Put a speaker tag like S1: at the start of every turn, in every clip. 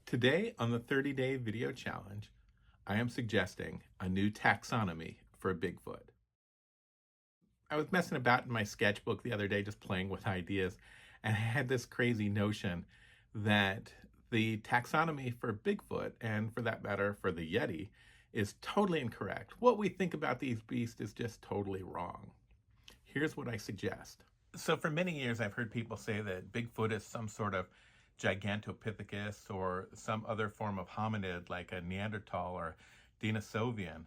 S1: Today on the 30-day video challenge, I am suggesting a new taxonomy for Bigfoot. I was messing about in my sketchbook the other day just playing with ideas, and I had this crazy notion that the taxonomy for Bigfoot, and for that matter for the Yeti, is totally incorrect. What we think about these beasts is just totally wrong. Here's what I suggest. So for many years, I've heard people say that Bigfoot is some sort of Gigantopithecus or some other form of hominid like a Neanderthal or Denisovian.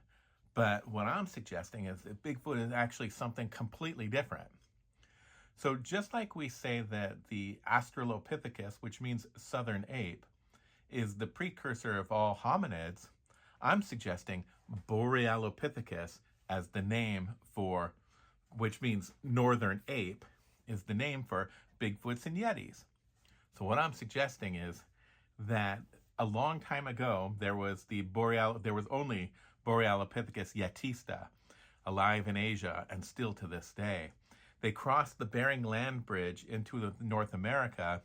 S1: But what I'm suggesting is that Bigfoot is actually something completely different. So just like we say that the Australopithecus, which means southern ape, is the precursor of all hominids, I'm suggesting Borealopithecus as the name for, which means northern ape, is the name for Bigfoots and Yetis. So what I'm suggesting is that a long time ago, there was only Borealopithecus yetista alive in Asia and still to this day. They crossed the Bering Land Bridge into North America,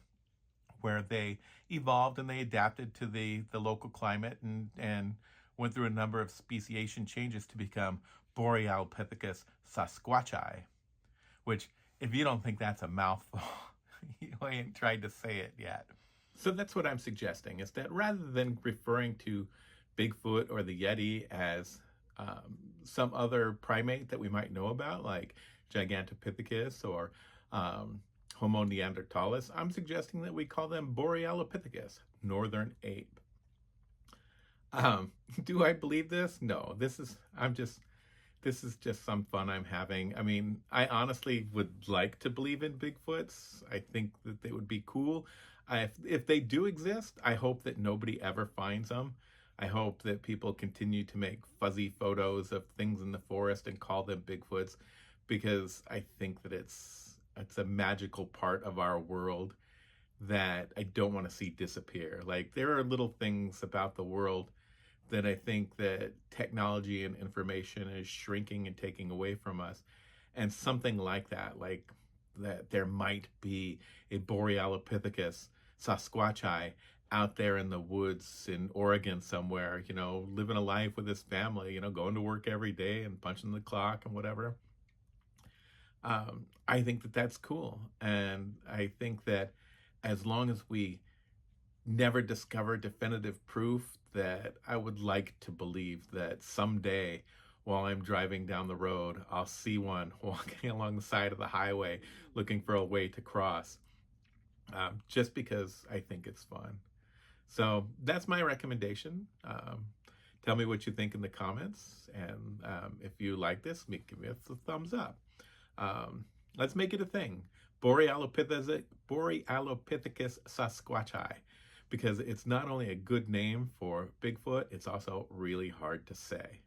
S1: where they evolved and they adapted to the local climate and went through a number of speciation changes to become Borealopithecus sasquatchi, which, if you don't think that's a mouthful, you ain't tried to say it yet. So that's what I'm suggesting, is that rather than referring to Bigfoot or the Yeti as some other primate that we might know about, like Gigantopithecus or Homo neanderthalis, I'm suggesting that we call them Borealopithecus, northern ape. Do I believe this? No, this is just some fun I'm having. I mean, I honestly would like to believe in Bigfoots. I think that they would be cool. If they do exist, I hope that nobody ever finds them. I hope that people continue to make fuzzy photos of things in the forest and call them Bigfoots, because I think that it's a magical part of our world that I don't want to see disappear. Like, there are little things about the world that I think that technology and information is shrinking and taking away from us. And something like that there might be a Borealopithecus sasquatchi out there in the woods in Oregon somewhere, living a life with his family, going to work every day and punching the clock and whatever. I think that that's cool. And I think that as long as we never discover definitive proof, that I would like to believe that someday while I'm driving down the road, I'll see one walking along the side of the highway looking for a way to cross, just because I think it's fun. So that's my recommendation. Tell me what you think in the comments, and if you like this, give me a thumbs up. Let's make it a thing. Borealopithecus sasquatchi, because it's not only a good name for Bigfoot, it's also really hard to say.